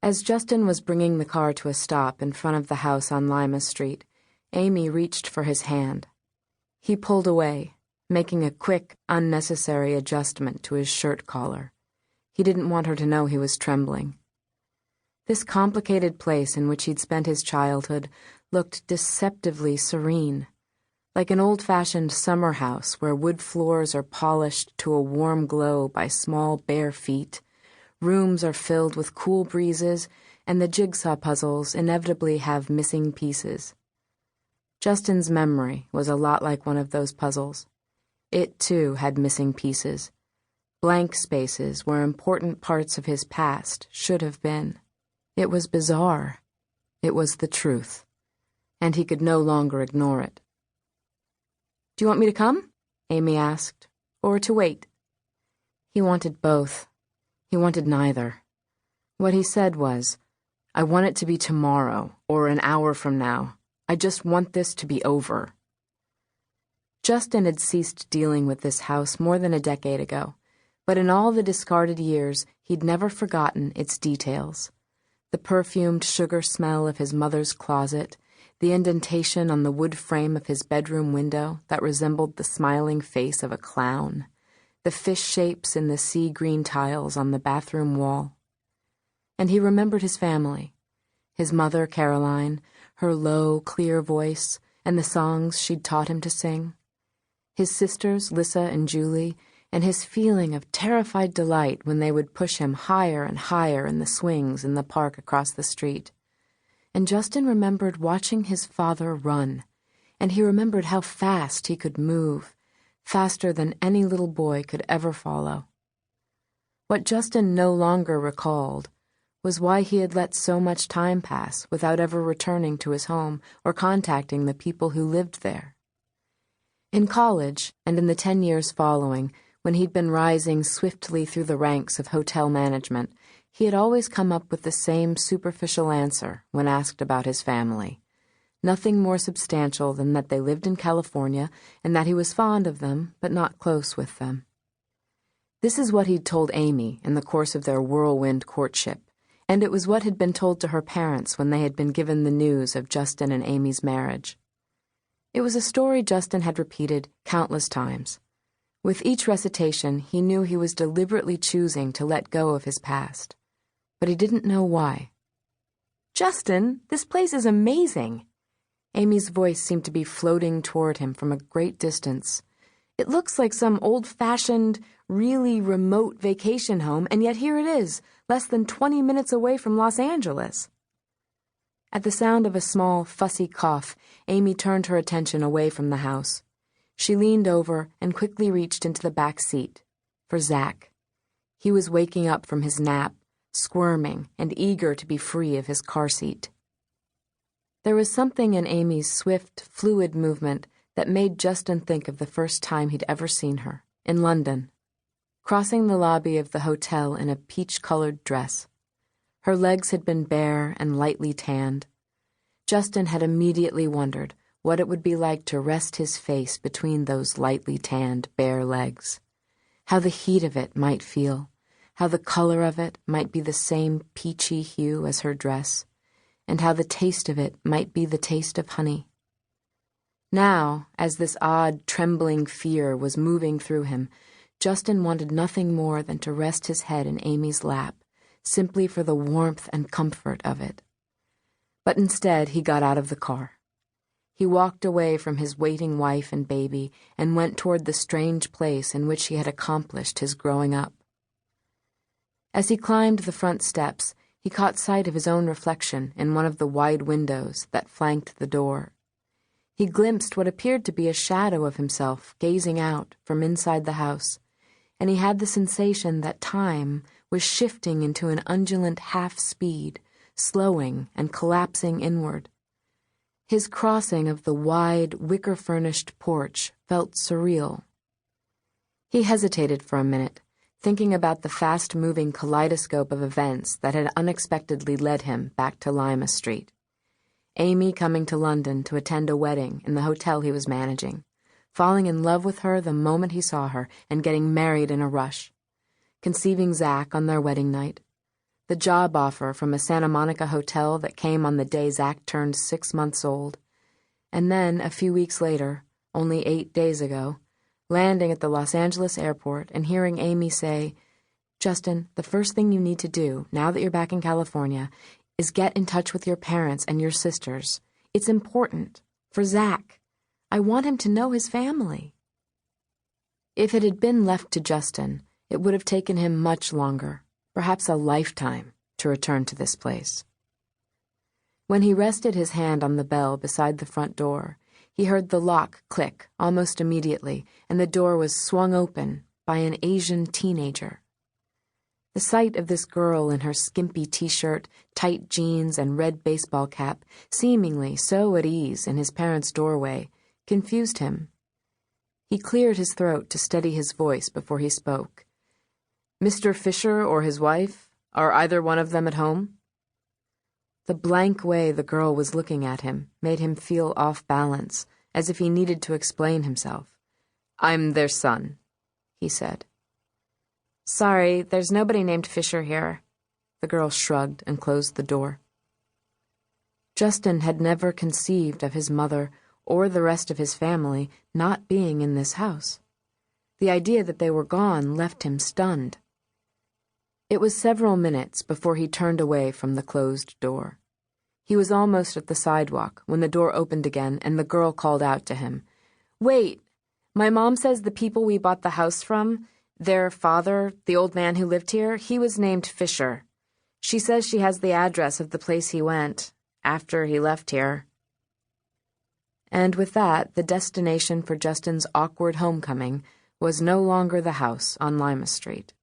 As Justin was bringing the car to a stop in front of the house on Lima Street, Amy reached for his hand. He pulled away, making a quick, unnecessary adjustment to his shirt collar. He didn't want her to know he was trembling. This complicated place in which he'd spent his childhood looked deceptively serene, like an old-fashioned summer house where wood floors are polished to a warm glow by small bare feet, rooms are filled with cool breezes, and the jigsaw puzzles inevitably have missing pieces. Justin's memory was a lot like one of those puzzles. It, too, had missing pieces, blank spaces where important parts of his past should have been. It was bizarre. It was the truth, and he could no longer ignore it. "Do you want me to come?" Amy asked, "or to wait?" He wanted both. He wanted neither. What he said was, "I want it to be tomorrow, or an hour from now. I just want this to be over." Justin had ceased dealing with this house more than a decade ago, but in all the discarded years, he'd never forgotten its details. The perfumed sugar smell of his mother's closet, the indentation on the wood frame of his bedroom window that resembled the smiling face of a clown, the fish shapes in the sea-green tiles on the bathroom wall. And he remembered his family, his mother, Caroline, her low, clear voice, and the songs she'd taught him to sing, his sisters, Lissa and Julie, and his feeling of terrified delight when they would push him higher and higher in the swings in the park across the street. And Justin remembered watching his father run, and he remembered how fast he could move, faster than any little boy could ever follow. What Justin no longer recalled was why he had let so much time pass without ever returning to his home or contacting the people who lived there. In college, and in the 10 years following, when he'd been rising swiftly through the ranks of hotel management, he had always come up with the same superficial answer when asked about his family. Nothing more substantial than that they lived in California and that he was fond of them, but not close with them. This is what he'd told Amy in the course of their whirlwind courtship, and it was what had been told to her parents when they had been given the news of Justin and Amy's marriage. It was a story Justin had repeated countless times. With each recitation, he knew he was deliberately choosing to let go of his past, but he didn't know why. "Justin, this place is amazing!" Amy's voice seemed to be floating toward him from a great distance. "It looks like some old-fashioned, really remote vacation home, and yet here it is, less than 20 minutes away from Los Angeles." At the sound of a small, fussy cough, Amy turned her attention away from the house. She leaned over and quickly reached into the back seat for Zach. He was waking up from his nap, squirming and eager to be free of his car seat. There was something in Amy's swift, fluid movement that made Justin think of the first time he'd ever seen her, in London, crossing the lobby of the hotel in a peach-colored dress. Her legs had been bare and lightly tanned. Justin had immediately wondered what it would be like to rest his face between those lightly tanned, bare legs, how the heat of it might feel, how the color of it might be the same peachy hue as her dress, and how the taste of it might be the taste of honey. Now, as this odd, trembling fear was moving through him, Justin wanted nothing more than to rest his head in Amy's lap, simply for the warmth and comfort of it. But instead, he got out of the car. He walked away from his waiting wife and baby and went toward the strange place in which he had accomplished his growing up. As he climbed the front steps, he caught sight of his own reflection in one of the wide windows that flanked the door. He glimpsed what appeared to be a shadow of himself gazing out from inside the house, and he had the sensation that time was shifting into an undulant half-speed, slowing and collapsing inward. His crossing of the wide, wicker-furnished porch felt surreal. He hesitated for a minute, thinking about the fast-moving kaleidoscope of events that had unexpectedly led him back to Lima Street. Amy coming to London to attend a wedding in the hotel he was managing, falling in love with her the moment he saw her, and getting married in a rush. Conceiving Zach on their wedding night. the job offer from a Santa Monica hotel that came on the day Zach turned 6 months old, and then, a few weeks later, only 8 days ago, landing at the Los Angeles airport and hearing Amy say, "Justin, the first thing you need to do, now that you're back in California, is get in touch with your parents and your sisters. It's important. For Zach. I want him to know his family." If it had been left to Justin, it would have taken him much longer, perhaps a lifetime, to return to this place. When he rested his hand on the bell beside the front door, he heard the lock click almost immediately, and the door was swung open by an Asian teenager. The sight of this girl in her skimpy t-shirt, tight jeans, and red baseball cap, seemingly so at ease in his parents' doorway, confused him. He cleared his throat to steady his voice before he spoke. "Mr. Fisher or his wife? Are either one of them at home?" The blank way the girl was looking at him made him feel off balance, as if he needed to explain himself. "I'm their son," he said. "Sorry, there's nobody named Fisher here." The girl shrugged and closed the door. Justin had never conceived of his mother or the rest of his family not being in this house. The idea that they were gone left him stunned. It was several minutes before he turned away from the closed door. He was almost at the sidewalk when the door opened again and the girl called out to him, "Wait, my mom says the people we bought the house from, their father, the old man who lived here, he was named Fisher. She says she has the address of the place he went after he left here." And with that, the destination for Justin's awkward homecoming was no longer the house on Lima Street.